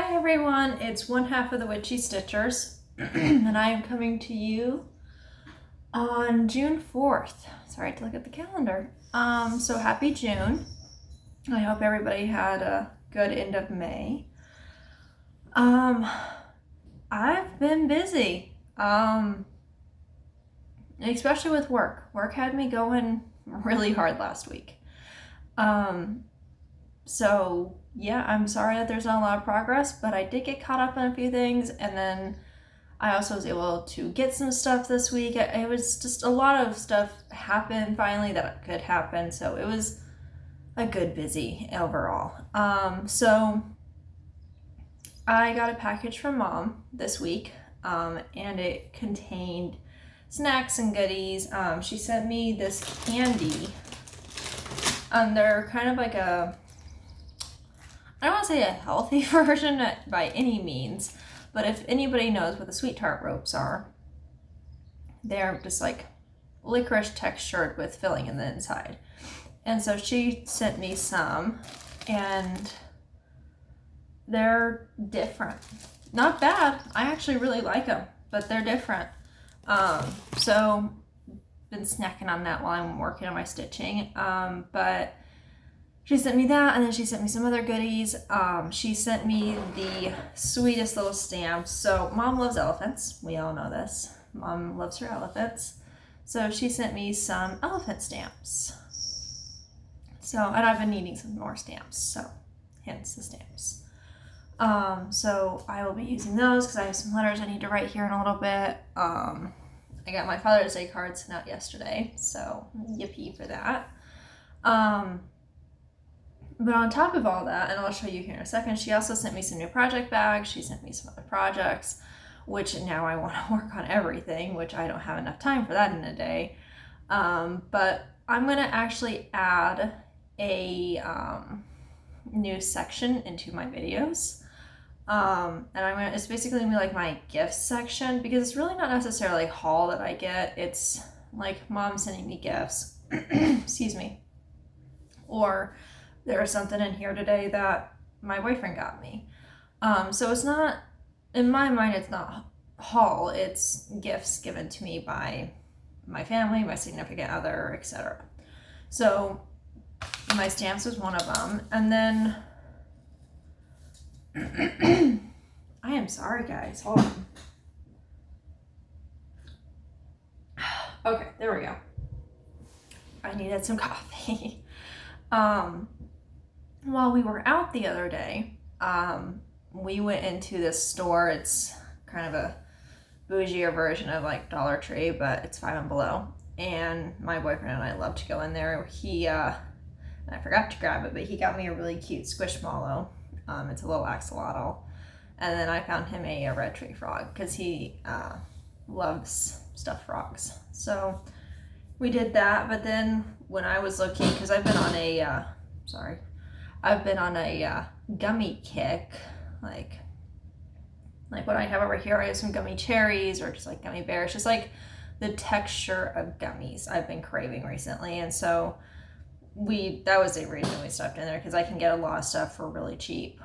Hi everyone, it's one half of the Witchy Stitchers, and I am coming to you on June 4th. Sorry to look at the calendar. So happy June. I hope everybody had a good end of May. I've been busy, especially with work. Work had me going really hard last week. So yeah, I'm sorry that there's not a lot of progress, but I did get caught up in a few things, and then I also was able to get some stuff this week. It was just a lot of stuff happened finally that could happen, so it was a good busy overall. So I got a package from Mom this week, and it contained snacks and goodies. She sent me this candy. They're kind of like I don't want to say a healthy version by any means, but if anybody knows what the sweet tart ropes are, they're just like licorice textured with filling in the inside. And so she sent me some, and they're different. Not bad. I actually really like them, but they're different. So been snacking on that while I'm working on my stitching. But she sent me that, and then she sent me some other goodies. She sent me the sweetest little stamps. So Mom loves elephants. We all know this. Mom loves her elephants. So she sent me some elephant stamps. So, and I've been needing some more stamps, so hence the stamps. So I will be using those because I have some letters I need to write here in a little bit. I got my Father's Day card sent out yesterday, so yippee for that. But on top of all that, and I'll show you here in a second, she also sent me some new project bags. She sent me some other projects, which now I want to work on everything, which I don't have enough time for that in a day. But I'm going to actually add a new section into my videos. And it's basically gonna be like my gifts section, because it's really not necessarily a haul that I get. It's like Mom sending me gifts, excuse me, or there's something in here today that my boyfriend got me. So it's not, in my mind, it's not haul, it's gifts given to me by my family, my significant other, etc. So my stamps was one of them. And then I am sorry guys, hold on. Okay, there we go. I needed some coffee. While we were out the other day, we went into this store. It's kind of a bougier version of like Dollar Tree, but it's 5 and below. And my boyfriend and I love to go in there. I forgot to grab it, but he got me a really cute squishmallow. It's a little axolotl. And then I found him a red tree frog because he loves stuffed frogs. So we did that, but then when I was looking, because I've been on a gummy kick, like what I have over here. I have some gummy cherries or just like gummy bears, just like the texture of gummies I've been craving recently. And so that was the reason we stopped in there, because I can get a lot of stuff for really cheap.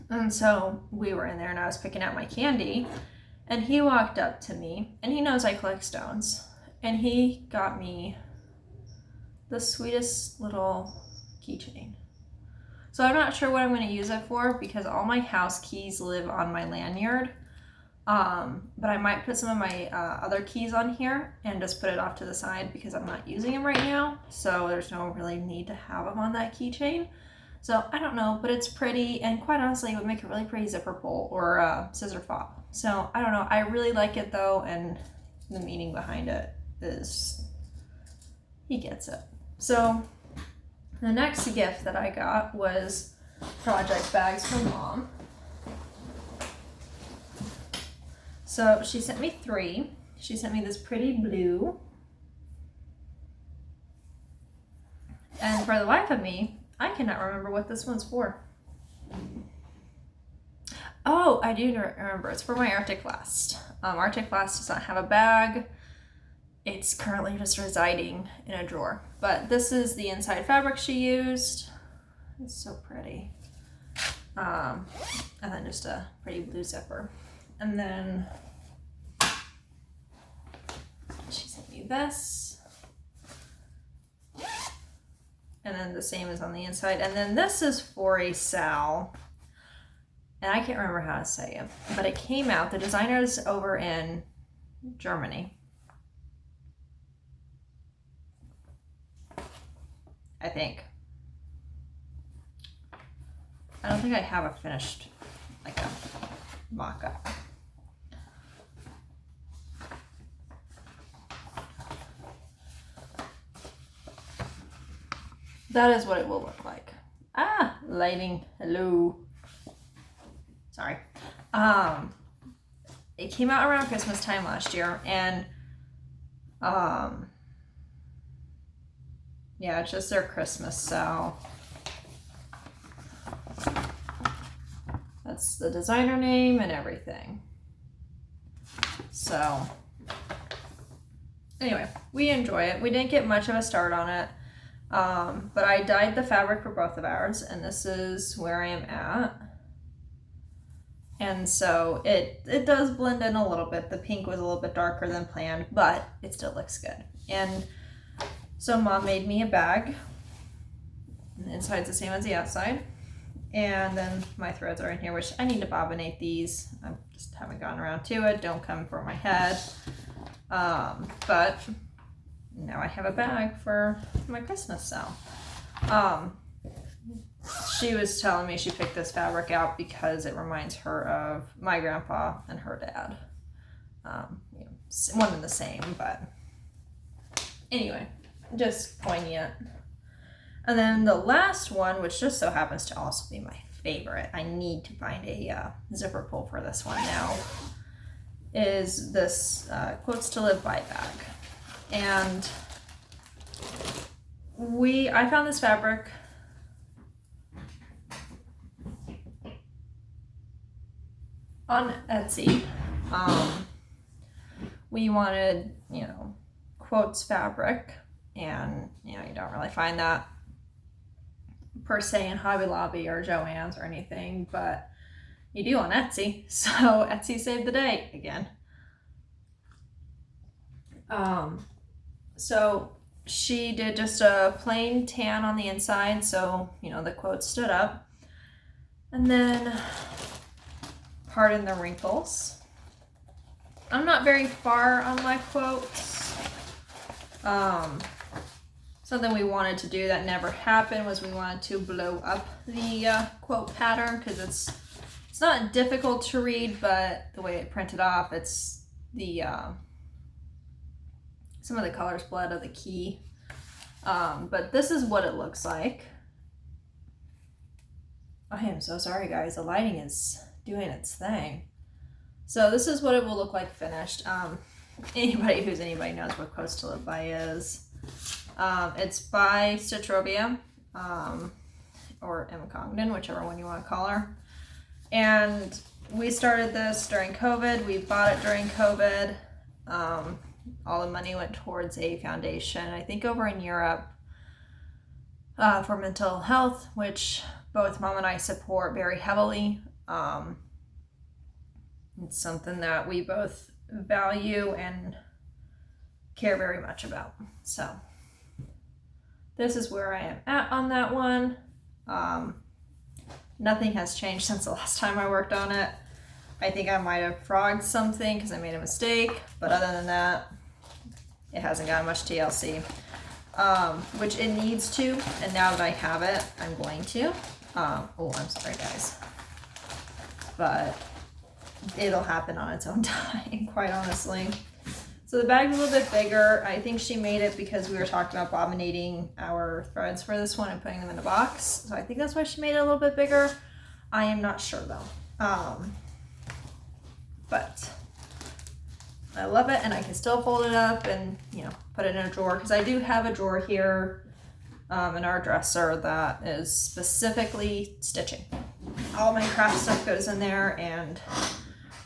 And so we were in there, and I was picking out my candy, and he walked up to me, and he knows I collect stones, and he got me the sweetest little keychain. So I'm not sure what I'm going to use it for, because all my house keys live on my lanyard. But I might put some of my other keys on here and just put it off to the side, because I'm not using them right now. So there's no really need to have them on that keychain. So I don't know, but it's pretty, and quite honestly, it would make a really pretty zipper pull or scissor fob. So I don't know. I really like it though, and the meaning behind it is he gets it. So the next gift that I got was project bags from Mom. So she sent me 3. She sent me this pretty blue. And for the life of me, I cannot remember what this one's for. Oh, I do remember. It's for my Arctic Blast. Arctic Blast does not have a bag. It's currently just residing in a drawer. But this is the inside fabric she used. It's so pretty. And then just a pretty blue zipper. And then she sent me this. And then the same is on the inside. And then this is for a Sal. And I can't remember how to say it, but it came out. The designer's over in Germany, I think. I don't think I have a finished, like a mock-up. That is what it will look like. Ah, lighting, hello. Sorry. It came out around Christmas time last year, and yeah, it's just their Christmas, so that's the designer name and everything. So anyway, we enjoy it. We didn't get much of a start on it, but I dyed the fabric for both of ours, and this is where I am at. And so it does blend in a little bit. The pink was a little bit darker than planned, but it still looks good. And so Mom made me a bag. The inside's the same as the outside. And then my threads are in here, which I need to bobbinate these. I just haven't gotten around to it. Don't come for my head. But now I have a bag for my Christmas sale. She was telling me she picked this fabric out because it reminds her of my grandpa and her dad. You know, one and the same, but anyway, just poignant. And then the last one, which just so happens to also be my favorite, I need to find a zipper pull for this one now, is this Quotes to Live By bag. And I found this fabric on Etsy. We wanted, you know, quotes fabric, and you know, you don't really find that per se in Hobby Lobby or Joann's or anything, but you do on Etsy. So Etsy saved the day again. So she did just a plain tan on the inside, so you know the quotes stood up, and then pardon the wrinkles. I'm not very far on my quotes. Something we wanted to do that never happened was we wanted to blow up the quote pattern, because it's not difficult to read, but the way it printed off, it's the some of the colors bled of the key. But this is what it looks like. I am so sorry, guys. The lighting is doing its thing. So this is what it will look like finished. Anybody knows what Quotes to Live By is. It's by Stitchrobia, or Emma Congdon, whichever one you want to call her. And we started this during COVID. We bought it during COVID. All the money went towards a foundation, I think over in Europe, for mental health, which both Mom and I support very heavily. It's something that we both value and care very much about. So this is where I am at on that one. Nothing has changed since the last time I worked on it. I think I might have frogged something because I made a mistake, but other than that, it hasn't got much TLC, which it needs to, and now that I have it, I'm going to. Oh, I'm sorry, guys. But it'll happen on its own time, quite honestly. So the bag's a little bit bigger. I think she made it because we were talking about bobbinating our threads for this one and putting them in a box. So I think that's why she made it a little bit bigger. I am not sure though. But I love it, and I can still fold it up and, you know, put it in a drawer, because I do have a drawer here in our dresser that is specifically stitching. All my craft stuff goes in there, and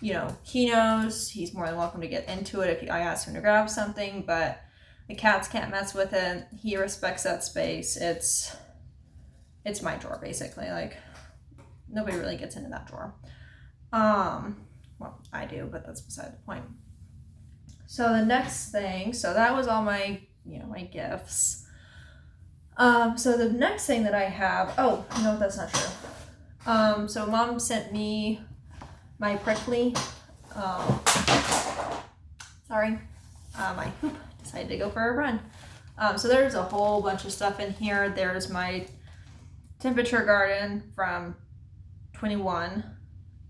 you know, he knows he's more than welcome to get into it if I ask him to grab something, but the cats can't mess with it. He respects that space. It's my drawer, basically. Like, nobody really gets into that drawer. Well, I do, but that's beside the point. So the next thing, so that was all my, my gifts. So the next thing that I have, oh, no, that's not true. So Mom sent me my prickly, my hoop decided to go for a run. So there's a whole bunch of stuff in here. There's my temperature garden from 21.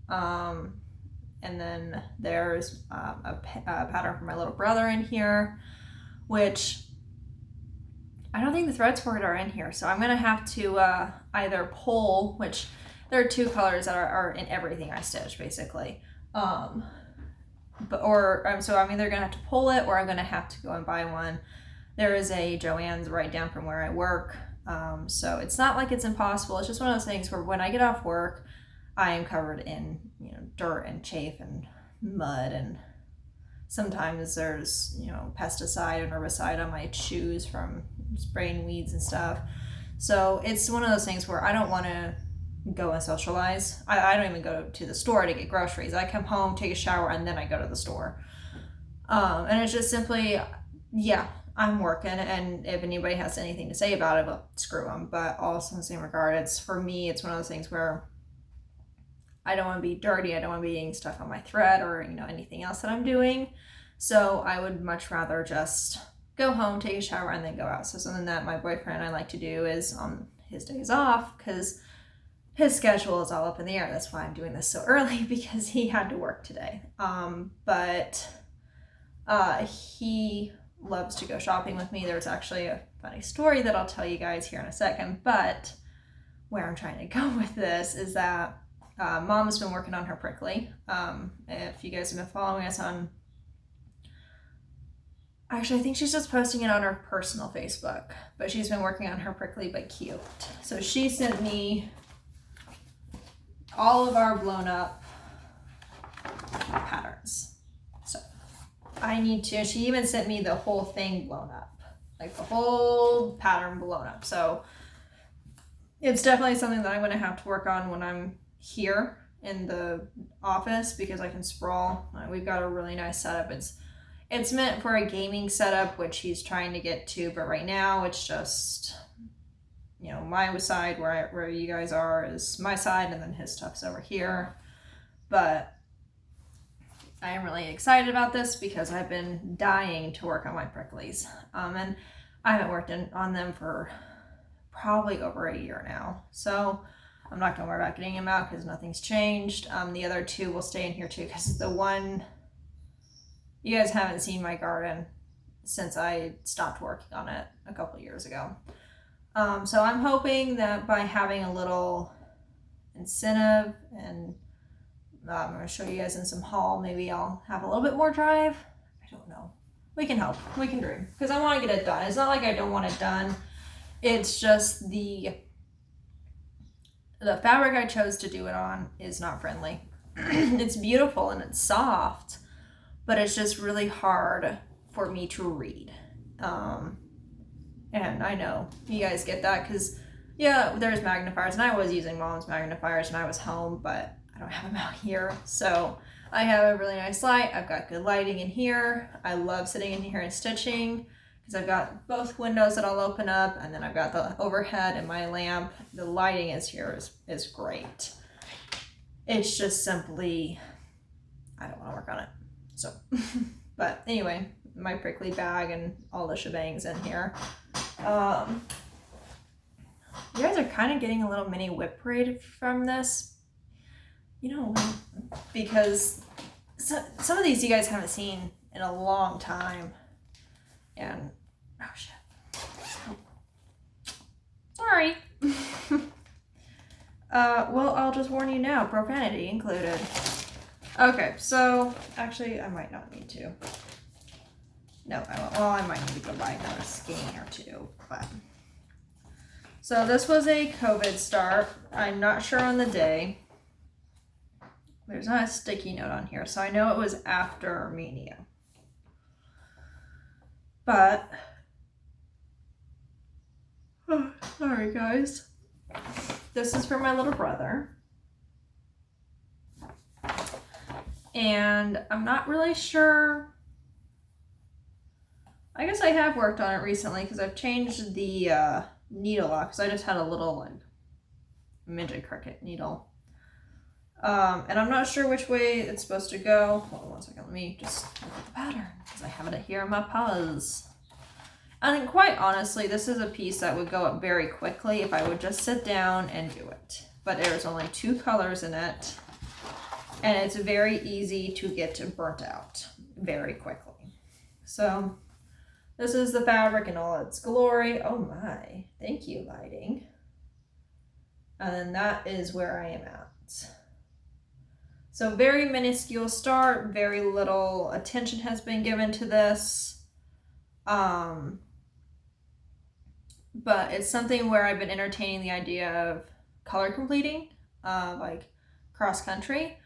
And then there's a pattern for my little brother in here, which I don't think the threads for it are in here. So I'm going to have to either pull, which there are 2 colors that are in everything I stitch, basically. So I'm either going to have to pull it or I'm going to have to go and buy one. There is a Joann's right down from where I work. So it's not like it's impossible. It's just one of those things where when I get off work, I am covered in, dirt and chafe and mud, and sometimes there's, pesticide and herbicide on my shoes from spraying weeds and stuff. So it's one of those things where I don't want to go and socialize. I don't even go to the store to get groceries. I come home, take a shower, and then I go to the store. And it's just simply, I'm working, and if anybody has anything to say about it, well, screw them. But also in the same regard, for me, it's one of those things where I don't want to be dirty. I don't want to be getting stuff on my thread or, anything else that I'm doing. So I would much rather just go home, take a shower, and then go out. So something that my boyfriend and I like to do is on his days off, because his schedule is all up in the air. That's why I'm doing this so early, because he had to work today. But he loves to go shopping with me. There's actually a funny story that I'll tell you guys here in a second. But where I'm trying to go with this is that Mom's been working on her prickly. If you guys have been following us on, actually I think she's just posting it on her personal Facebook, but she's been working on her prickly but cute. So she sent me all of our blown up patterns. So I need to, she even sent me the whole thing blown up, like the whole pattern blown up. So it's definitely something that I'm going to have to work on when I'm here in the office, because I can sprawl. We've got a really nice setup. It's meant for a gaming setup, which he's trying to get to, but right now it's just, my side where you guys are is my side, and then his stuff's over here. But I am really excited about this because I've been dying to work on my pricklies, and I haven't worked on them for probably over a year now. So I'm not going to worry about getting them out because nothing's changed. The other 2 will stay in here too, because the one, you guys haven't seen my garden since I stopped working on it a couple years ago. So I'm hoping that by having a little incentive, and I'm going to show you guys in some haul, maybe I'll have a little bit more drive. I don't know. We can hope. We can dream. Because I want to get it done. It's not like I don't want it done. It's just the fabric I chose to do it on is not friendly. It's beautiful and it's soft, but it's just really hard for me to read. And I know you guys get that, because there's magnifiers, and I was using Mom's magnifiers when I was home, but I don't have them out here. So I have a really nice light. I've got good lighting in here. I love sitting in here and stitching, because I've got both windows that I'll open up, and then I've got the overhead and my lamp. The lighting is great. It's just simply, I don't want to work on it. So, but anyway, my prickly bag and all the shebangs in here. You guys are kind of getting a little mini WIP parade from this, because some of these you guys haven't seen in a long time. And oh shit, sorry. Well, I'll just warn you now, profanity included. Okay, so actually I might not need to. No, I won't. Well, I might need to go buy another skein or 2, but so this was a COVID start. I'm not sure on the day. There's not a sticky note on here, so I know it was after Armenia. But, oh, sorry guys. This is for my little brother. And I'm not really sure. I guess I have worked on it recently because I've changed the needle lock, because I just had a little like midget cricket needle. And I'm not sure which way it's supposed to go. Hold on one second, let me just look at the pattern because I have it here in my paws. And quite honestly, this is a piece that would go up very quickly if I would just sit down and do it. But there's only 2 colors in it, and it's very easy to get burnt out very quickly. So this is the fabric in all its glory. Oh my, thank you, lighting. And then that is where I am at. So very minuscule start, very little attention has been given to this. But it's something where I've been entertaining the idea of color completing, like cross country,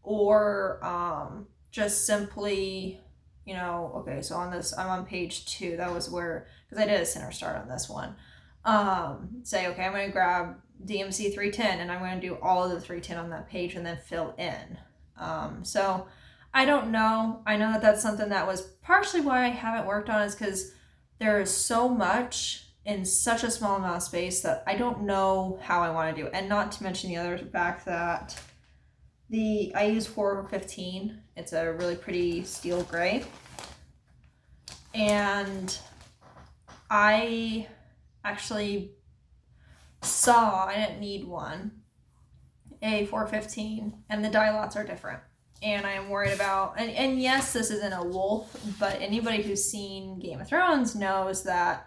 or just simply, you know, okay, so on this, I'm on page 2. That was where, because I did a center start on this one. Say, okay, I'm going to grab DMC 310 and I'm going to do all of the 310 on that page and then fill in. So I don't know. I know that that's something that was partially why I haven't worked on, is because there is so much in such a small amount of space that I don't know how I want to do it. And not to mention the other fact that I use 415. It's a really pretty steel gray. And I actually saw, I didn't need one, a 415, and the dye lots are different. And I am worried about, and yes, this isn't a wolf, but anybody who's seen Game of Thrones knows that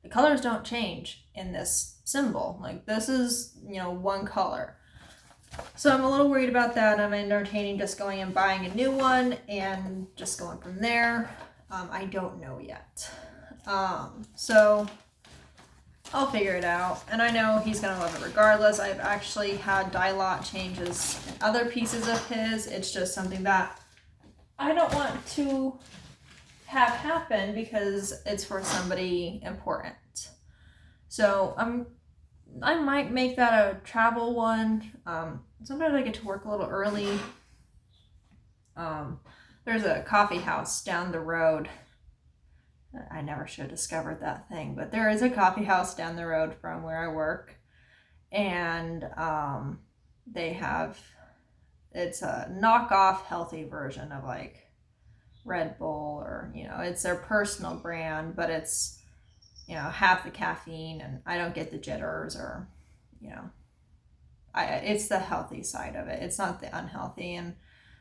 the colors don't change in this symbol. Like, this is, you know, one color. So I'm a little worried about that. I'm entertaining just going and buying a new one and just going from there. I don't know yet. So I'll figure it out. And I know he's going to love it regardless. I've actually had dye lot changes in other pieces of his. It's just something that I don't want to have happen because it's for somebody important. So I might make that a travel one. Sometimes I get to work a little early. There's a coffee house down the road. I never should have discovered that thing, but there is a coffee house down the road from where I work, and they have, it's a knockoff healthy version of like Red Bull, or, you know, it's their personal brand, but it's, you know, half the caffeine, and I don't get the jitters, or, you know, it's the healthy side of it. It's not the unhealthy. And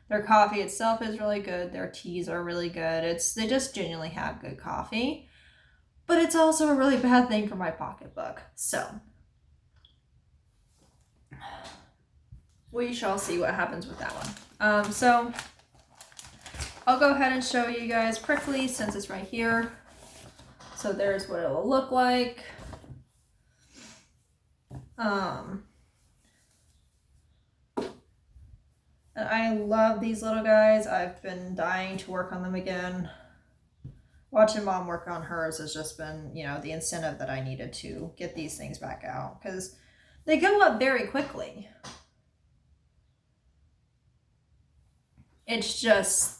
their coffee itself is really good. Their teas are really good. They just genuinely have good coffee, but it's also a really bad thing for my pocketbook. So we shall see what happens with that one. So I'll go ahead and show you guys quickly since it's right here. So there's what it will look like. And I love these little guys. I've been dying to work on them again. Watching Mom work on hers has just been, you know, the incentive that I needed to get these things back out, because they go up very quickly. It's just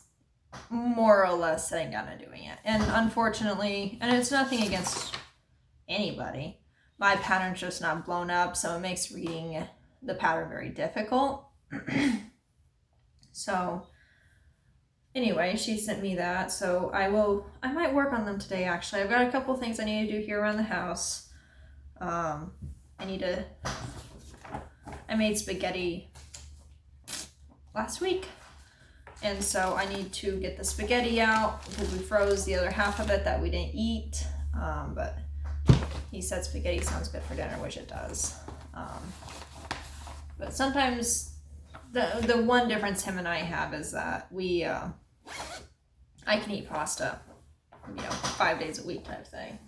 more or less sitting down and doing it. And unfortunately, and it's nothing against anybody, my pattern's just not blown up, so it makes reading the pattern very difficult. So anyway, she sent me that, so I might work on them today actually. I've got a couple things I need to do here around the house. I made spaghetti last week, and so I need to get the spaghetti out because we froze the other half of it that we didn't eat. But he said spaghetti sounds good for dinner, which it does. But sometimes the one difference him and I have is that I can eat pasta, you know, 5 days a week type thing.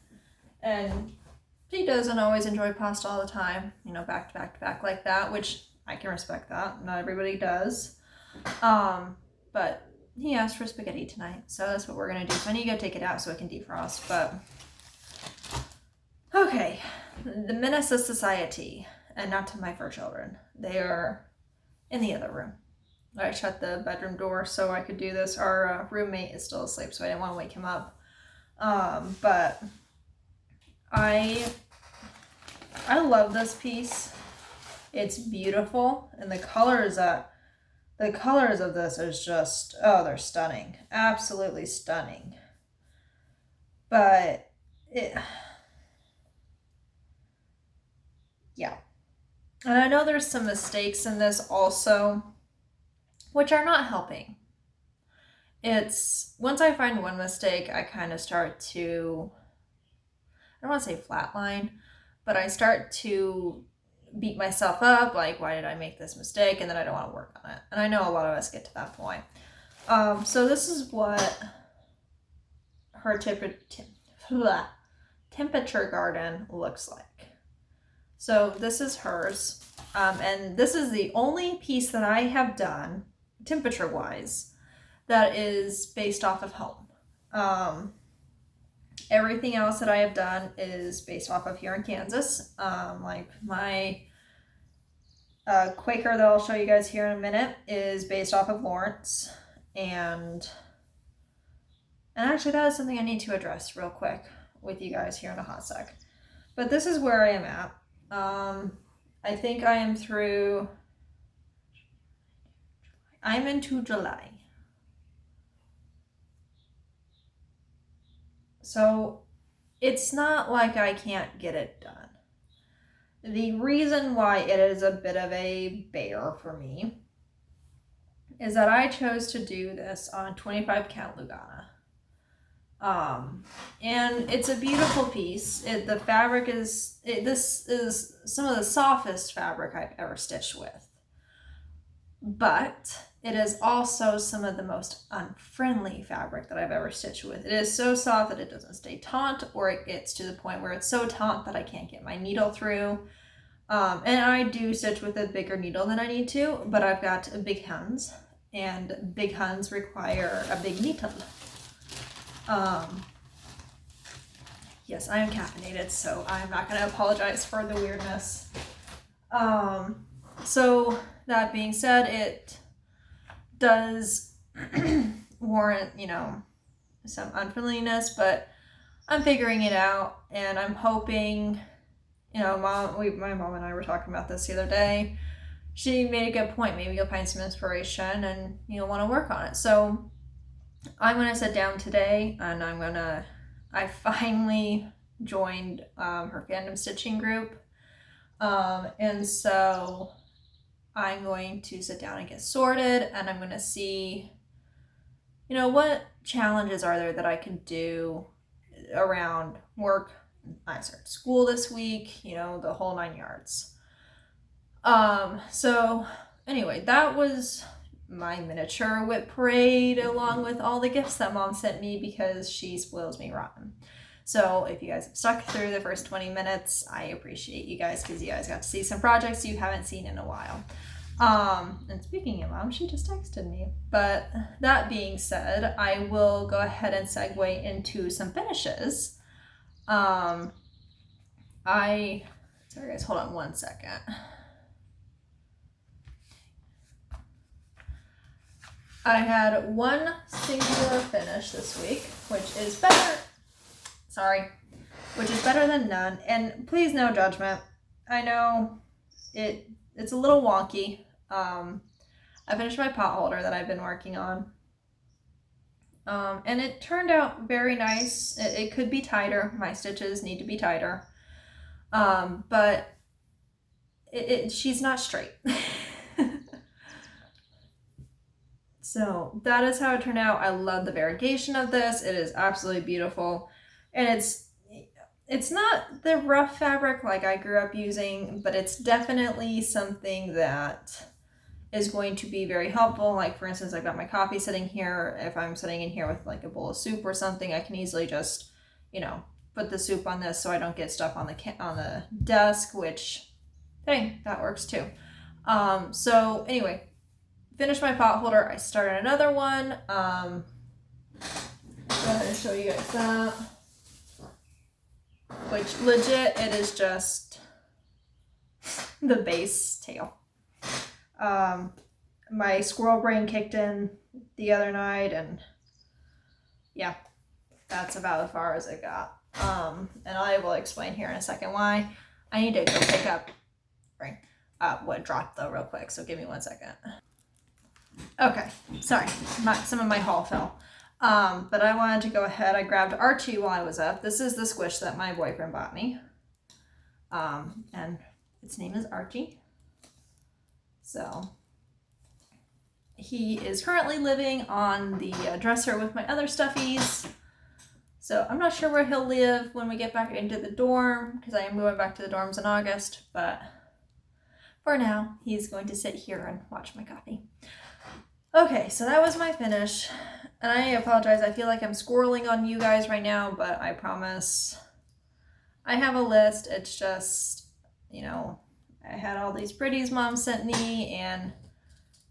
And he doesn't always enjoy pasta all the time, you know, back to back to back like that, which I can respect that. Not everybody does. But he asked for spaghetti tonight, so that's what we're gonna do. So I need to go take it out so I can defrost. But okay, the menace of society, and not to my fur children. They are in the other room. I shut the bedroom door so I could do this. Our roommate is still asleep, so I didn't want to wake him up. But I love this piece. It's beautiful, and the colors of this is just, oh, they're stunning. Absolutely stunning. But yeah. And I know there's some mistakes in this also, which are not helping. It's, once I find one mistake, I kind of start to, I don't want to say flatline, but I start to beat myself up, like, why did I make this mistake? And then I don't want to work on it. And I know a lot of us get to that point. So this is what her temperature garden looks like. So this is hers. And this is the only piece that I have done, temperature-wise, that is based off of home. Everything else that I have done is based off of here in Kansas. Like my Quaker that I'll show you guys here in a minute is based off of Lawrence. And actually that is something I need to address real quick with you guys here in a hot sec. But this is where I am at. I think I am through, I'm into July. So it's not like I can't get it done. The reason why it is a bit of a bear for me is that I chose to do this on 25 count Lugana. And it's a beautiful piece. The fabric is, this is some of the softest fabric I've ever stitched with. But it is also some of the most unfriendly fabric that I've ever stitched with. It is so soft that it doesn't stay taut, or it gets to the point where it's so taut that I can't get my needle through. And I do stitch with a bigger needle than I need to, but I've got big hands, and big hands require a big needle. Yes, I am caffeinated, so I'm not going to apologize for the weirdness. So that being said, it does warrant, you know, some unfriendliness, but I'm figuring it out, and I'm hoping, you know, my mom and I were talking about this the other day. She made a good point. Maybe you'll find some inspiration and you'll want to work on it. So I'm going to sit down today, and I finally joined her fandom stitching group. And so I'm going to sit down and get sorted, and I'm going to see, you know, what challenges are there that I can do around work. I start school this week, you know, the whole 9 yards. So anyway, that was my miniature WIP parade, along with all the gifts that Mom sent me because she spoils me rotten. So if you guys have stuck through the first 20 minutes, I appreciate you guys, because you guys got to see some projects you haven't seen in a while. And speaking of Mom, she just texted me. But that being said, I will go ahead and segue into some finishes. Sorry guys, hold on one second. I had one singular finish this week, which is better than none. And please, no judgment. I know it's a little wonky. I finished my pot holder that I've been working on. And it turned out very nice. It could be tighter. My stitches need to be tighter. But she's not straight. So that is how it turned out. I love the variegation of this. It is absolutely beautiful. And it's not the rough fabric like I grew up using, but it's definitely something that is going to be very helpful. Like, for instance, I've got my coffee sitting here. If I'm sitting in here with like a bowl of soup or something, I can easily just, you know, put the soup on this so I don't get stuff on the desk, which, hey, that works too. So anyway, finished my pot holder. I started another one. Go ahead and show you guys that. Which, legit, it is just the base tail. my squirrel brain kicked in the other night, and yeah, that's about as far as it got. And I will explain here in a second why. I need to go pick up what dropped though real quick, so give me 1 second. Okay, sorry, some of my haul fell. But I wanted to go ahead. I grabbed Archie while I was up. This is the squish that my boyfriend bought me. And its name is Archie. So he is currently living on the dresser with my other stuffies. So I'm not sure where he'll live when we get back into the dorm, because I am going back to the dorms in August, but for now, he's going to sit here and watch my coffee. Okay, so that was my finish, and I apologize. I feel like I'm squirreling on you guys right now, but I promise I have a list. It's just, you know, I had all these pretties Mom sent me, and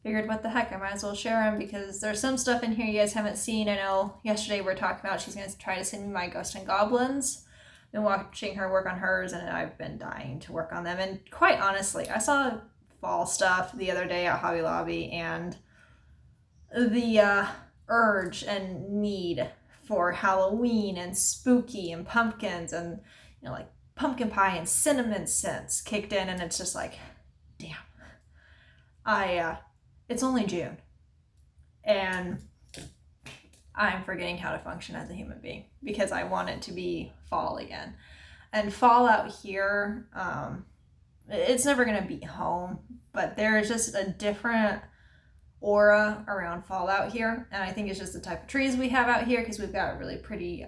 figured what the heck, I might as well share them, because there's some stuff in here you guys haven't seen. I know yesterday we were talking about she's going to try to send me my Ghost and Goblins. Been watching her work on hers, and I've been dying to work on them. And quite honestly, I saw fall stuff the other day at Hobby Lobby, and the urge and need for Halloween and spooky and pumpkins and, you know, like pumpkin pie and cinnamon scents kicked in, and it's just like, damn. It's only June, and I'm forgetting how to function as a human being because I want it to be fall again. And fall out here, it's never going to beat home, but there's just a different aura around fall out here. And I think it's just the type of trees we have out here, because we've got really pretty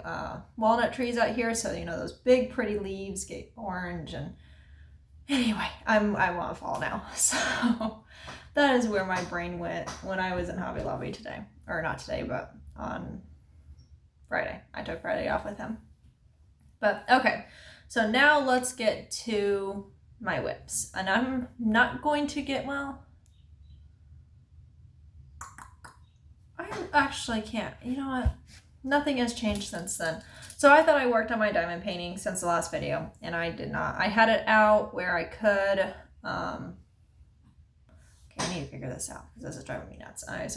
walnut trees out here. So, you know, those big pretty leaves get orange. And anyway, I want fall now. So that is where my brain went when I was in Hobby Lobby today. Or not today, but on Friday. I took Friday off with him. But okay, so now let's get to my WIPs. And I'm not going to get, well, I actually can't. You know what? Nothing has changed since then. So I thought I worked on my diamond painting since the last video, and I did not. I had it out where I could. Okay, I need to figure this out because this is driving me nuts. I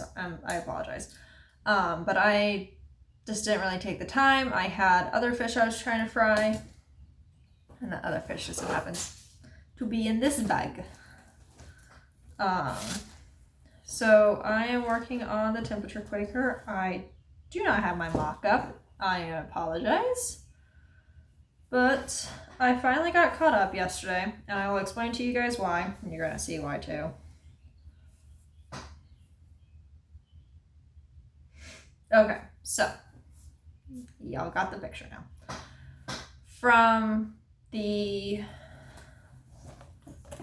apologize. But I just didn't really take the time. I had other fish I was trying to fry, and the other fish just happens to be in this bag. So I am working on the temperature quaker. I do not have my mock-up. I apologize. But I finally got caught up yesterday, and I will explain to you guys why, and you're gonna see why too. Okay, so y'all got the picture now. From the,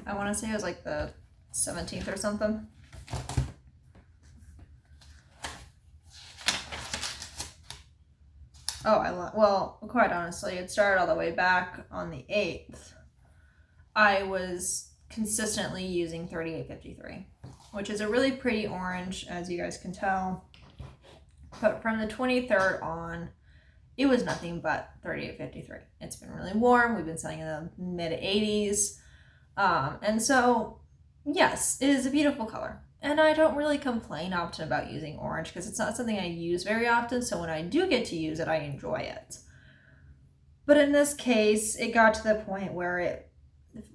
I want to say it was like the 17th or something. Oh, well, quite honestly, it started all the way back on the 8th. I was consistently using 3853, which is a really pretty orange, as you guys can tell. But from the 23rd on, it was nothing but 3853. It's been really warm. We've been selling in the mid 80s. And so, yes, it is a beautiful color. And I don't really complain often about using orange because it's not something I use very often. So when I do get to use it, I enjoy it. But in this case, it got to the point where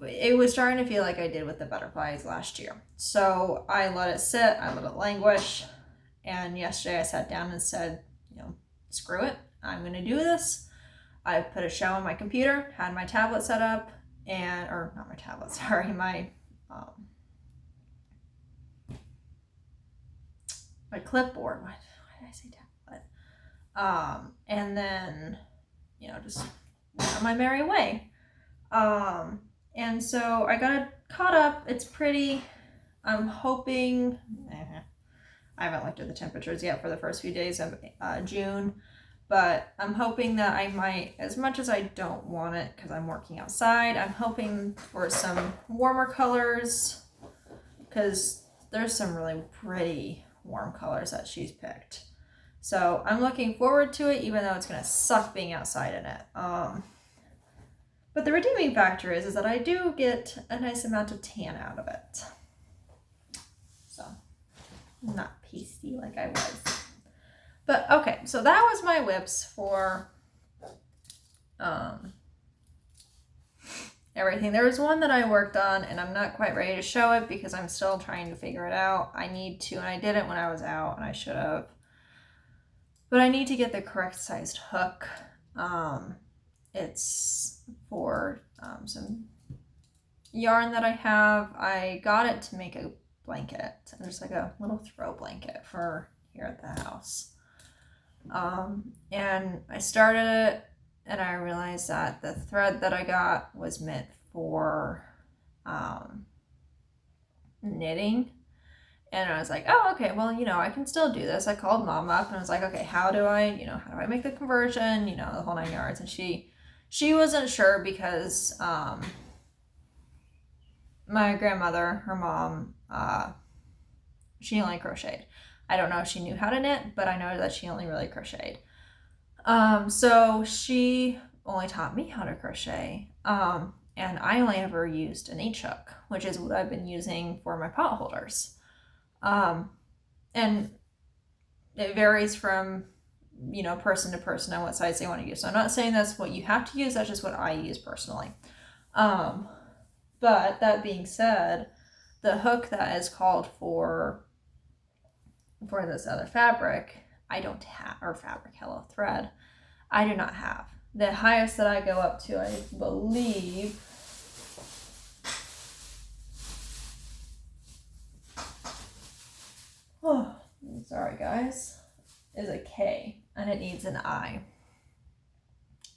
it was starting to feel like I did with the butterflies last year. So I let it sit, I let it languish. And yesterday I sat down and said, you know, screw it. I'm going to do this. I put a show on my computer, had my tablet set up, or not my tablet, sorry, my clipboard. Why did I say tablet? And then, you know, just went on my merry way. And so I got it caught up. It's pretty. I'm hoping. I haven't looked at the temperatures yet for the first few days of June, but I'm hoping that I might, as much as I don't want it because I'm working outside, I'm hoping for some warmer colors because there's some really pretty warm colors that she's picked. So I'm looking forward to it, even though it's going to suck being outside in it. But the redeeming factor is that I do get a nice amount of tan out of it. So not pasty like I was. But okay, so that was my WIPs for everything. There was one that I worked on and I'm not quite ready to show it because I'm still trying to figure it out. I need to, and I did it when I was out and I should have. But I need to get the correct sized hook. It's for some yarn that I have. I got it to make a blanket. There's like a little throw blanket for here at the house. And I started it and I realized that the thread that I got was meant for knitting. And I was like, oh, okay, well, I can still do this. I called mom up and I was like, okay, how do I make the conversion, the whole 9 yards. And she wasn't sure because my grandmother, her mom, she only crocheted. I don't know if she knew how to knit, but I know that she only really crocheted. So she only taught me how to crochet. And I only ever used an H-hook, which is what I've been using for my pot holders. And it varies from, person to person on what size they want to use. So I'm not saying that's what you have to use. That's just what I use personally. But that being said, the hook that is called for this other fabric, I don't have, or fabric, hello, thread, I do not have. The highest that I go up to, I believe, oh, sorry guys, is a K, and it needs an I.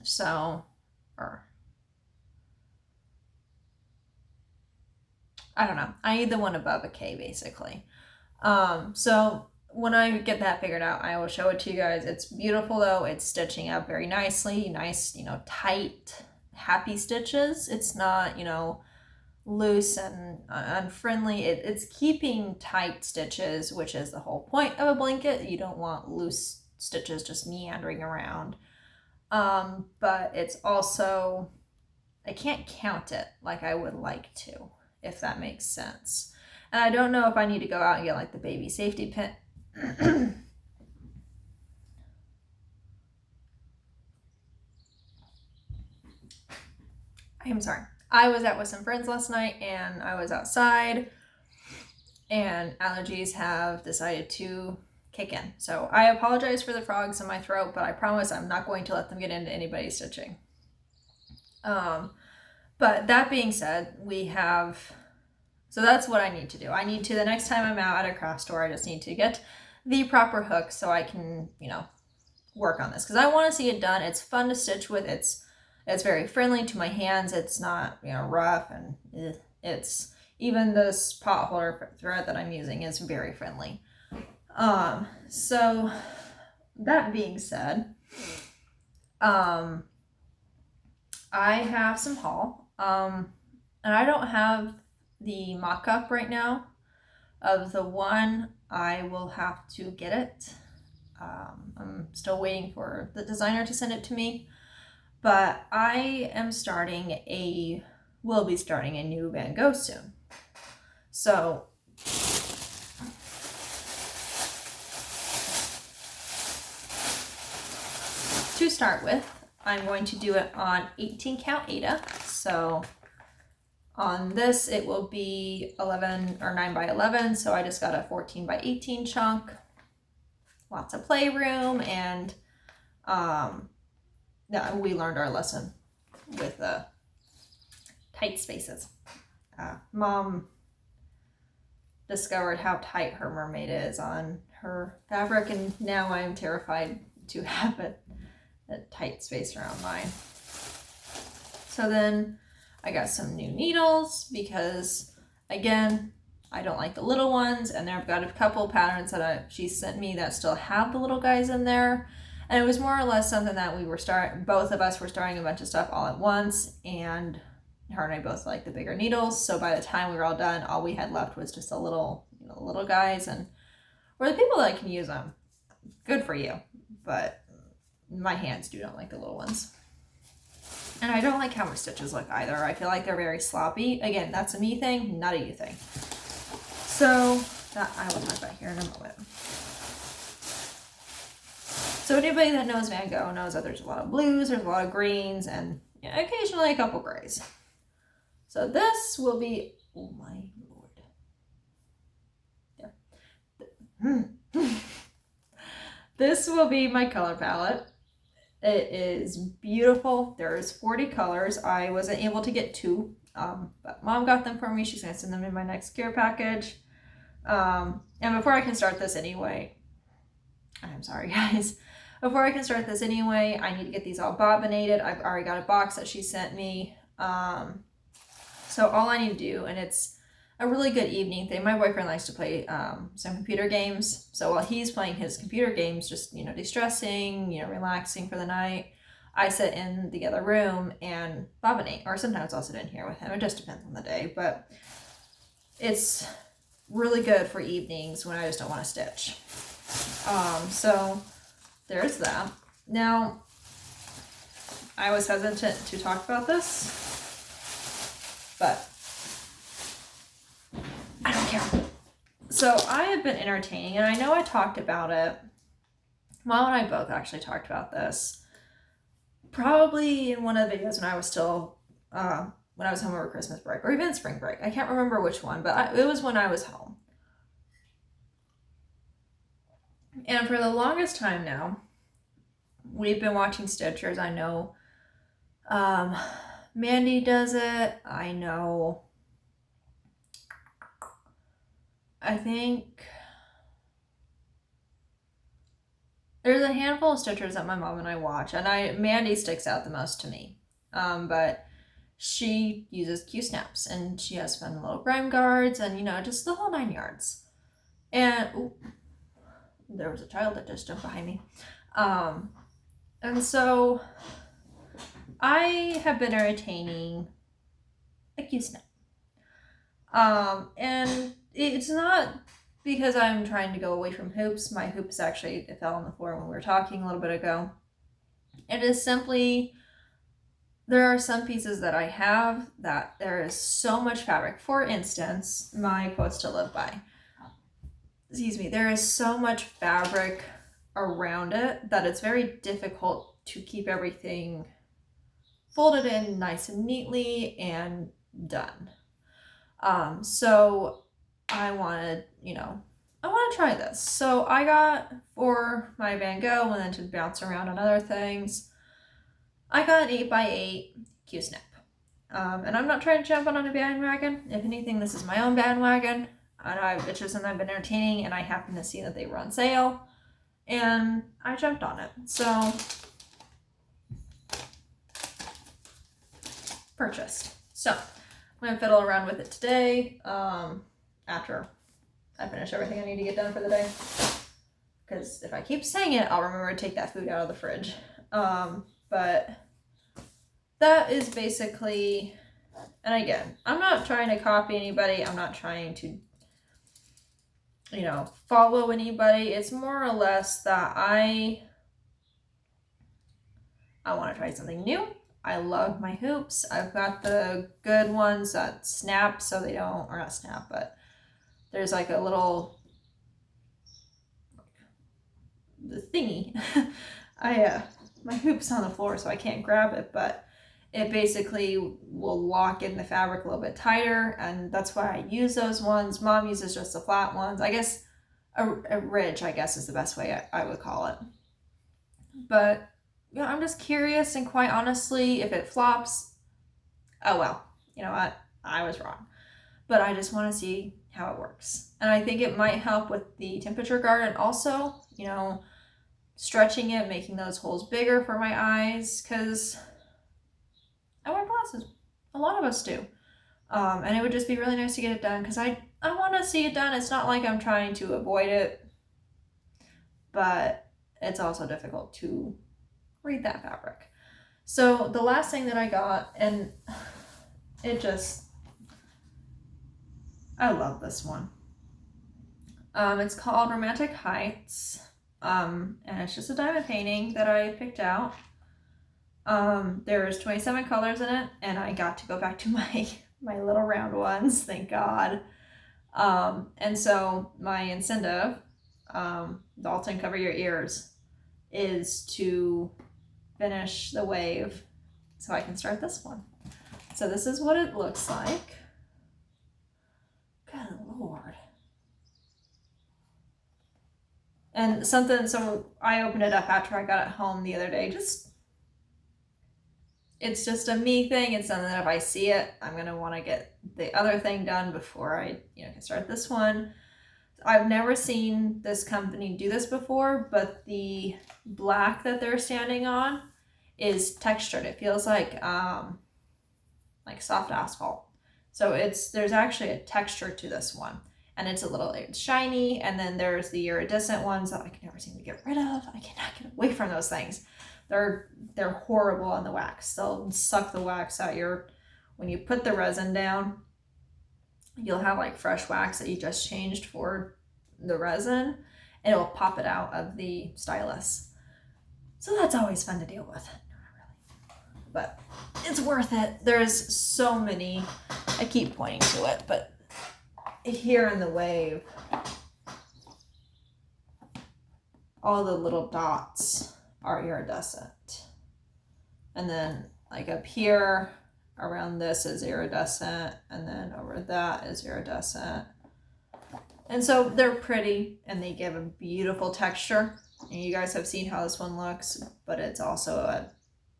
So, I don't know. I need the one above a K, basically. So when I get that figured out, I will show it to you guys. It's beautiful though. It's stitching up very nicely. Nice, tight, happy stitches. It's not, loose and unfriendly. It's keeping tight stitches, which is the whole point of a blanket. You don't want loose stitches just meandering around. But it's also, I can't count it like I would like to, if that makes sense. And I don't know if I need to go out and get like the baby safety pin. I'm sorry. I was out with some friends last night and I was outside and allergies have decided to kick in. So I apologize for the frogs in my throat, but I promise I'm not going to let them get into anybody's stitching. But that being said, so that's what I need to do. I need to, the next time I'm out at a craft store, I just need to get the proper hook so I can, work on this. Because I want to see it done. It's fun to stitch with. It's very friendly to my hands. It's not, rough. And it's, even this pot holder thread that I'm using is very friendly. So that being said, I have some haul. And I don't have the mock-up right now of the one. I will have to get it. I'm still waiting for the designer to send it to me, but I am will be starting a new Van Gogh soon. So to start with, I'm going to do it on 18 count Aida. So on this, it will be 11 or 9 by 11. So I just got a 14 by 18 chunk, lots of playroom, and we learned our lesson with tight spaces. Mom discovered how tight her mermaid is on her fabric, and now I'm terrified to have a tight space around mine. So then I got some new needles because, again, I don't like the little ones, and I've got a couple patterns that she sent me that still have the little guys in there. And it was more or less something that both of us were starting a bunch of stuff all at once, and her and I both like the bigger needles. So by the time we were all done, all we had left was just the little guys, and for the people that can use them, good for you. But my hands don't like the little ones. And I don't like how her stitches look either. I feel like they're very sloppy. Again, that's a me thing, not a you thing. So that I will talk about here in a moment. So anybody that knows Van Gogh knows that there's a lot of blues, there's a lot of greens, and occasionally a couple grays. So this will be, oh my lord. There. This will be my color palette. It is beautiful. There's 40 colors. I wasn't able to get 2, but Mom got them for me. She's gonna send them in my next care package. And before I can start this anyway, I'm sorry guys. Before I can start this anyway, I need to get these all bobbinated. I've already got a box that she sent me. So all I need to do, and it's a really good evening thing. My boyfriend likes to play some computer games. So while he's playing his computer games, just, de-stressing, relaxing for the night, I sit in the other room and bobbinate. Or sometimes I'll sit in here with him. It just depends on the day. But it's really good for evenings when I just don't want to stitch. So there's that. Now, I was hesitant to talk about this, but I don't care. So I have been entertaining, and I know I talked about it. Mom and I both actually talked about this, probably in one of the videos when I was still, when I was home over Christmas break, or even spring break. I can't remember which one, but it was when I was home. And for the longest time now, we've been watching Stitchers. I know Mandy does it. I think there's a handful of Stitchers that my mom and I watch, and Mandy sticks out the most to me. But she uses Q-snaps, and she has fun little grime guards, and just the whole 9 yards. And there was a child that just jumped behind me. And so I have been entertaining a Q-snap. And it's not because I'm trying to go away from hoops. My hoops actually fell on the floor when we were talking a little bit ago. It is simply, there are some pieces that I have that there is so much fabric. For instance, my quotes to live by. There is so much fabric around it that it's very difficult to keep everything folded in nice and neatly and done. So I wanted, I want to try this. So I got, for my Van Gogh, and then to bounce around on other things, I got an 8x8 Q-snap. And I'm not trying to jump on a bandwagon. If anything, this is my own bandwagon. And it's just something I've been entertaining, and I happened to see that they were on sale, and I jumped on it. So, purchased. So, I'm going to fiddle around with it today, after I finish everything I need to get done for the day. Because if I keep saying it, I'll remember to take that food out of the fridge. But that is basically, and again, I'm not trying to copy anybody. I'm not trying to follow anybody. It's more or less that I want to try something new. I love my hoops. I've got the good ones that snap so they don't, or not snap, but there's like a little the thingy. My hoop's on the floor so I can't grab it, but it basically will lock in the fabric a little bit tighter, and that's why I use those ones. Mom uses just the flat ones. I guess a ridge, I guess, is the best way I would call it. But I'm just curious, and quite honestly, if it flops, oh well, you know what, I was wrong. But I just want to see how it works. And I think it might help with the temperature guard, and also, stretching it, making those holes bigger for my eyes, because I wear glasses. A lot of us do. And it would just be really nice to get it done, because I want to see it done. It's not like I'm trying to avoid it, but it's also difficult to read that fabric. So the last thing that I got, and I love this one. It's called Romantic Heights, and it's just a diamond painting that I picked out. There's 27 colors in it, and I got to go back to my little round ones, thank God. And so my incentive, Dalton, cover your ears, is to finish the wave so I can start this one. So this is what it looks like. Good Lord. And so I opened it up after I got it home the other day. It's just a me thing. It's something that if I see it, I'm going to want to get the other thing done before I, can start this one. I've never seen this company do this before, but the black that they're standing on is textured. It feels like soft asphalt. So there's actually a texture to this one, and it's shiny. And then there's the iridescent ones that I can never seem to get rid of. I cannot get away from those things. They're horrible on the wax. They'll suck the wax out when you put the resin down, you'll have like fresh wax that you just changed for the resin, and it'll pop it out of the stylus. So that's always fun to deal with. But it's worth it. There's so many, I keep pointing to it, but here in the wave, all the little dots are iridescent. And then like up here around this is iridescent, and then over that is iridescent. And so they're pretty, and they give a beautiful texture. And you guys have seen how this one looks, but it's also a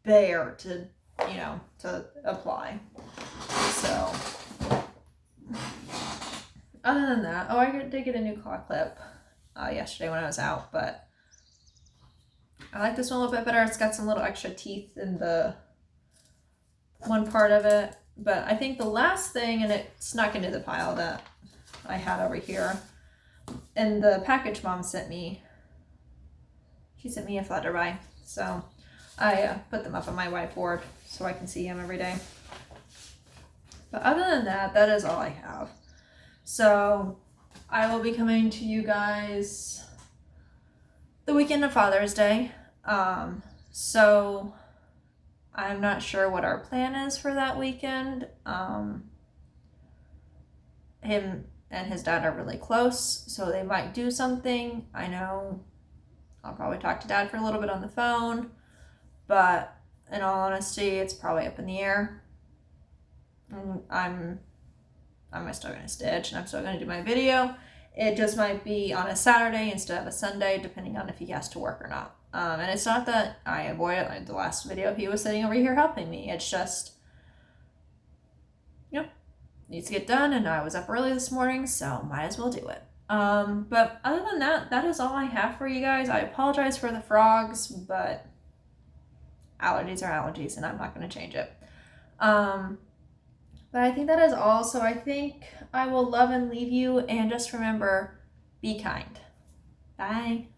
bear to apply. So other than that, I did get a new claw clip yesterday when I was out, but I like this one a little bit better. It's got some little extra teeth in the one part of it. But I think the last thing, and it snuck into the pile that I had over here, and the package mom sent me, she sent me a flutterby. So I put them up on my whiteboard so I can see him every day. But other than that, that is all I have. So I will be coming to you guys the weekend of Father's Day. So I'm not sure what our plan is for that weekend. Him and his dad are really close, so they might do something. I know I'll probably talk to Dad for a little bit on the phone, but in all honesty, it's probably up in the air. I'm still going to stitch, and I'm still going to do my video. It just might be on a Saturday instead of a Sunday, depending on if he has to work or not. And it's not that I avoid it. Like the last video, he was sitting over here helping me. It's just, needs to get done, and I was up early this morning, so might as well do it. But other than that, that is all I have for you guys. I apologize for the frogs, but allergies are allergies, and I'm not going to change it. But I think that is all. So I think I will love and leave you, and just remember, be kind. Bye.